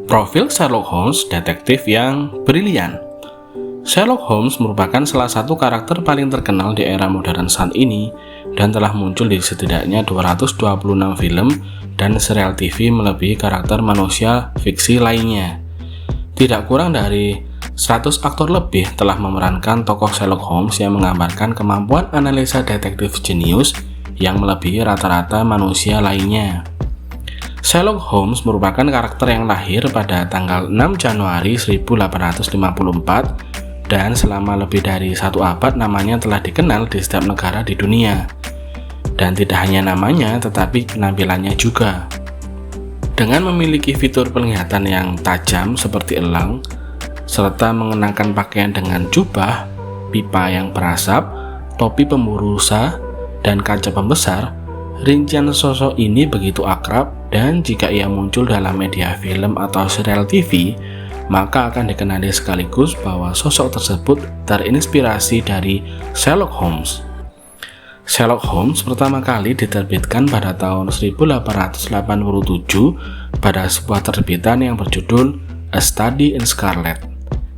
Profil Sherlock Holmes, detektif yang brilian. Sherlock Holmes merupakan salah satu karakter paling terkenal di era modern saat ini dan telah muncul di setidaknya 226 film dan serial TV melebihi karakter manusia fiksi lainnya. Tidak kurang dari 100 aktor lebih telah memerankan tokoh Sherlock Holmes yang menggambarkan kemampuan analisa detektif jenius yang melebihi rata-rata manusia lainnya. Sherlock Holmes merupakan karakter yang lahir pada tanggal 6 Januari 1854 dan selama lebih dari satu abad namanya telah dikenal di setiap negara di dunia. Dan tidak hanya namanya tetapi penampilannya juga. Dengan memiliki fitur penglihatan yang tajam seperti elang, serta mengenakan pakaian dengan jubah, pipa yang berasap, topi pemburu rusa, dan kaca pembesar, rincian sosok ini begitu akrab dan jika ia muncul dalam media film atau serial TV, maka akan dikenali sekaligus bahwa sosok tersebut terinspirasi dari Sherlock Holmes. Sherlock Holmes pertama kali diterbitkan pada tahun 1887 pada sebuah terbitan yang berjudul A Study in Scarlet,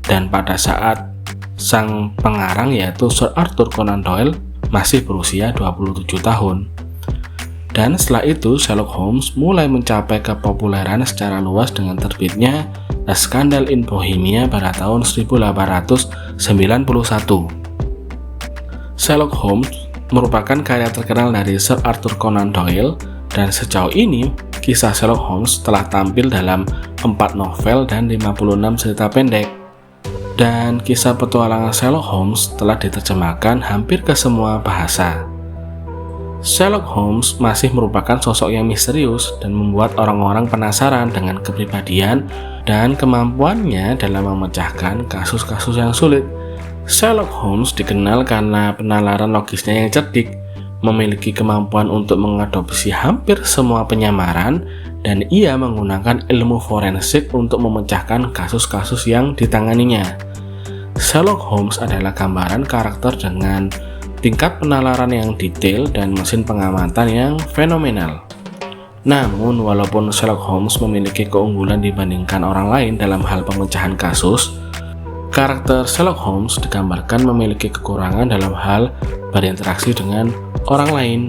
dan pada saat sang pengarang yaitu Sir Arthur Conan Doyle masih berusia 27 tahun. Dan setelah itu Sherlock Holmes mulai mencapai kepopuleran secara luas dengan terbitnya A Scandal in Bohemia pada tahun 1891. Sherlock Holmes merupakan karya terkenal dari Sir Arthur Conan Doyle dan sejauh ini kisah Sherlock Holmes telah tampil dalam 4 novel dan 56 cerita pendek. Dan kisah petualangan Sherlock Holmes telah diterjemahkan hampir ke semua bahasa. Sherlock Holmes masih merupakan sosok yang misterius dan membuat orang-orang penasaran dengan kepribadian dan kemampuannya dalam memecahkan kasus-kasus yang sulit. Sherlock Holmes dikenal karena penalaran logisnya yang cerdik, memiliki kemampuan untuk mengadopsi hampir semua penyamaran, dan ia menggunakan ilmu forensik untuk memecahkan kasus-kasus yang ditanganinya. Sherlock Holmes adalah gambaran karakter dengan tingkat penalaran yang detail dan mesin pengamatan yang fenomenal. Namun, walaupun Sherlock Holmes memiliki keunggulan dibandingkan orang lain dalam hal pemecahan kasus, karakter Sherlock Holmes digambarkan memiliki kekurangan dalam hal berinteraksi dengan orang lain.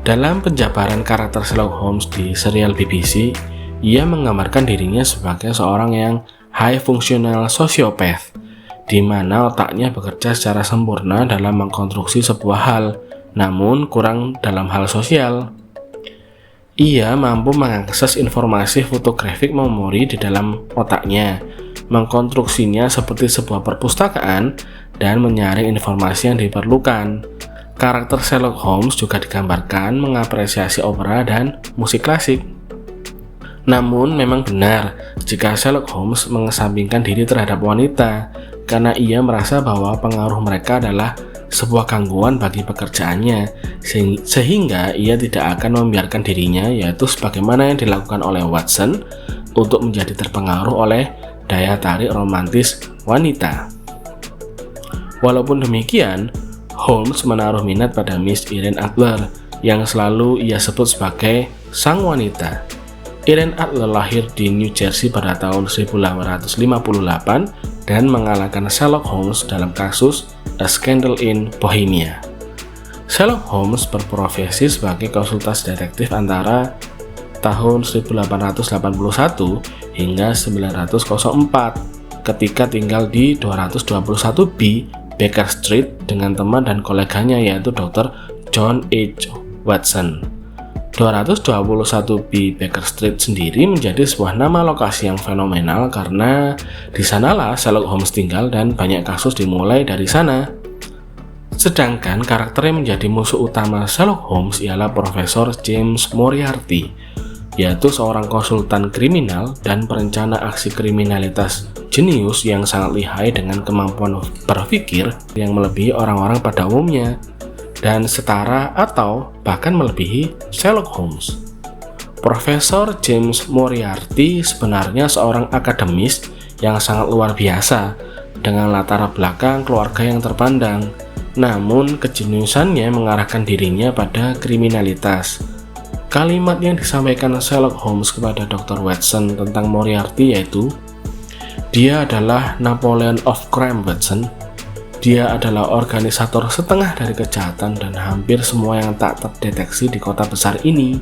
Dalam penjabaran karakter Sherlock Holmes di serial BBC, ia menggambarkan dirinya sebagai seorang yang high functional sociopath, di mana otaknya bekerja secara sempurna dalam mengkonstruksi sebuah hal, namun kurang dalam hal sosial. Ia mampu mengakses informasi fotografik memori di dalam otaknya, mengkonstruksinya seperti sebuah perpustakaan, dan menyaring informasi yang diperlukan. Karakter Sherlock Holmes juga digambarkan mengapresiasi opera dan musik klasik. Namun memang benar jika Sherlock Holmes mengesampingkan diri terhadap wanita, karena ia merasa bahwa pengaruh mereka adalah sebuah gangguan bagi pekerjaannya, sehingga ia tidak akan membiarkan dirinya, yaitu sebagaimana yang dilakukan oleh Watson, untuk menjadi terpengaruh oleh daya tarik romantis wanita. Walaupun demikian, Holmes menaruh minat pada Miss Irene Adler, yang selalu ia sebut sebagai sang wanita. Irene Adler lahir di New Jersey pada tahun 1858 dan mengalahkan Sherlock Holmes dalam kasus A Scandal in Bohemia. Sherlock Holmes berprofesi sebagai konsultan detektif antara tahun 1881 hingga 1904 ketika tinggal di 221B Baker Street dengan teman dan koleganya yaitu Dr. John H. Watson. 221B Baker Street sendiri menjadi sebuah nama lokasi yang fenomenal karena di sanalah Sherlock Holmes tinggal dan banyak kasus dimulai dari sana. Sedangkan karakter yang menjadi musuh utama Sherlock Holmes ialah Profesor James Moriarty, yaitu seorang konsultan kriminal dan perencana aksi kriminalitas jenius yang sangat lihai dengan kemampuan berpikir yang melebihi orang-orang pada umumnya dan setara atau bahkan melebihi Sherlock Holmes. Profesor James Moriarty sebenarnya seorang akademis yang sangat luar biasa dengan latar belakang keluarga yang terpandang, namun kejeniusannya mengarahkan dirinya pada kriminalitas. Kalimat yang disampaikan Sherlock Holmes kepada Dr. Watson tentang Moriarty yaitu, "Dia adalah Napoleon of Crime, Watson. Dia adalah organisator setengah dari kejahatan dan hampir semua yang tak terdeteksi di kota besar ini.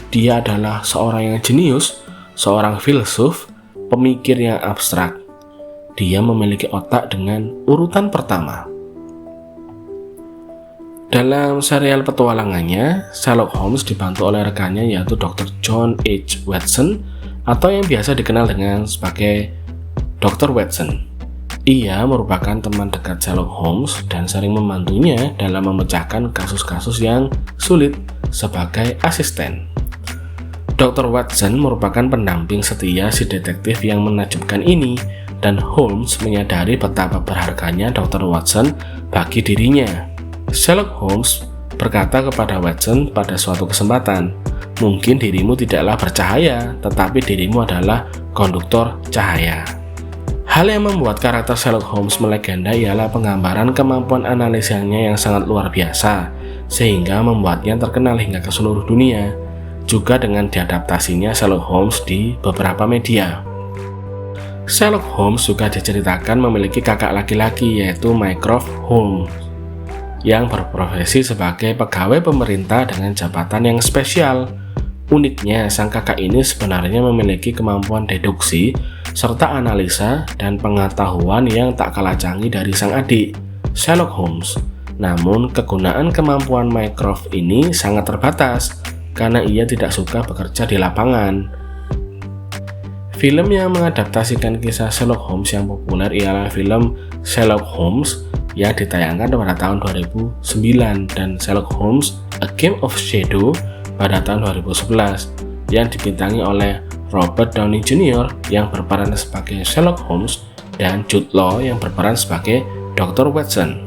Dia adalah seorang yang jenius, seorang filsuf, pemikir yang abstrak. Dia memiliki otak dengan urutan pertama." Dalam serial petualangannya, Sherlock Holmes dibantu oleh rekannya yaitu Dr. John H. Watson atau yang biasa dikenal dengan sebagai Dr. Watson. Ia merupakan teman dekat Sherlock Holmes dan sering membantunya dalam memecahkan kasus-kasus yang sulit sebagai asisten. Dr. Watson merupakan pendamping setia si detektif yang menakjubkan ini, dan Holmes menyadari betapa berharganya Dr. Watson bagi dirinya. Sherlock Holmes berkata kepada Watson pada suatu kesempatan, "Mungkin dirimu tidaklah bercahaya, tetapi dirimu adalah konduktor cahaya." Hal yang membuat karakter Sherlock Holmes melegenda ialah penggambaran kemampuan analisanya yang sangat luar biasa, sehingga membuatnya terkenal hingga ke seluruh dunia, juga dengan diadaptasinya Sherlock Holmes di beberapa media. Sherlock Holmes juga diceritakan memiliki kakak laki-laki yaitu Mycroft Holmes, yang berprofesi sebagai pegawai pemerintah dengan jabatan yang spesial. Uniknya, sang kakak ini sebenarnya memiliki kemampuan deduksi serta analisa dan pengetahuan yang tak kalah canggih dari sang adik, Sherlock Holmes. Namun, kegunaan kemampuan Mycroft ini sangat terbatas karena ia tidak suka bekerja di lapangan. Film yang mengadaptasikan kisah Sherlock Holmes yang populer ialah film Sherlock Holmes yang ditayangkan pada tahun 2009 dan Sherlock Holmes A Game of Shadow pada tahun 2011 yang dibintangi oleh Robert Downey Jr. yang berperan sebagai Sherlock Holmes dan Jude Law yang berperan sebagai Dr. Watson.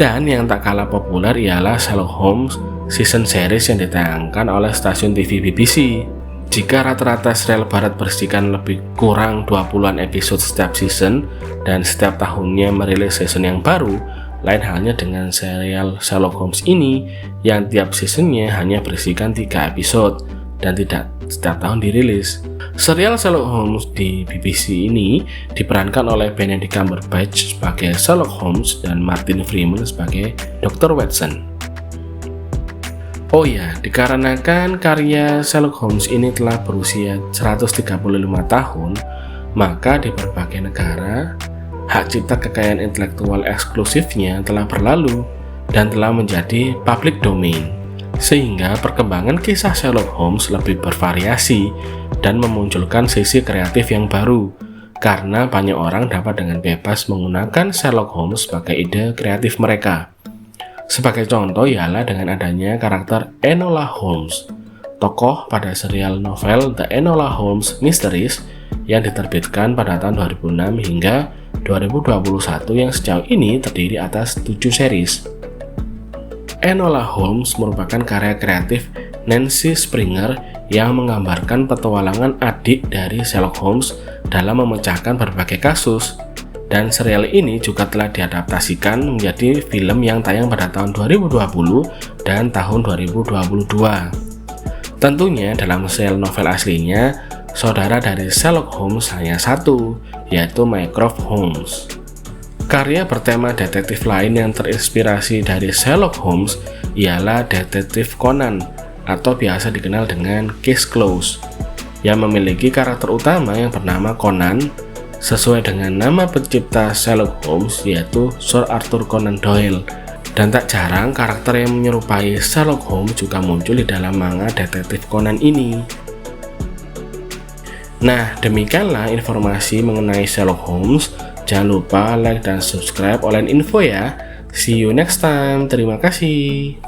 Dan yang tak kalah populer ialah Sherlock Holmes season series yang ditayangkan oleh stasiun TV BBC. Jika rata-rata serial barat berisikan lebih kurang 20-an episode setiap season dan setiap tahunnya merilis season yang baru, lain halnya dengan serial Sherlock Holmes ini yang tiap seasonnya hanya berisikan 3 episode dan tidak setiap tahun dirilis. Serial Sherlock Holmes di BBC ini diperankan oleh Benedict Cumberbatch sebagai Sherlock Holmes dan Martin Freeman sebagai Dr. Watson. Oh ya, dikarenakan karya Sherlock Holmes ini telah berusia 135 tahun, maka di berbagai negara, hak cipta kekayaan intelektual eksklusifnya telah berlalu dan telah menjadi public domain, sehingga perkembangan kisah Sherlock Holmes lebih bervariasi dan memunculkan sisi kreatif yang baru, karena banyak orang dapat dengan bebas menggunakan Sherlock Holmes sebagai ide kreatif mereka. Sebagai contoh ialah dengan adanya karakter Enola Holmes, tokoh pada serial novel The Enola Holmes Mysteries yang diterbitkan pada tahun 2006 hingga 2021 yang sejauh ini terdiri atas 7 series. Enola Holmes merupakan karya kreatif Nancy Springer yang menggambarkan petualangan adik dari Sherlock Holmes dalam memecahkan berbagai kasus. Dan serial ini juga telah diadaptasikan menjadi film yang tayang pada tahun 2020 dan tahun 2022. Tentunya dalam serial novel aslinya, saudara dari Sherlock Holmes hanya satu, yaitu Mycroft Holmes. Karya bertema detektif lain yang terinspirasi dari Sherlock Holmes ialah Detektif Conan atau biasa dikenal dengan Case Closed, yang memiliki karakter utama yang bernama Conan sesuai dengan nama pencipta Sherlock Holmes yaitu Sir Arthur Conan Doyle. Dan tak jarang karakter yang menyerupai Sherlock Holmes juga muncul di dalam manga Detektif Conan ini. Nah, demikianlah informasi mengenai Sherlock Holmes. Jangan lupa like dan subscribe Online Info ya. See you next time. Terima kasih.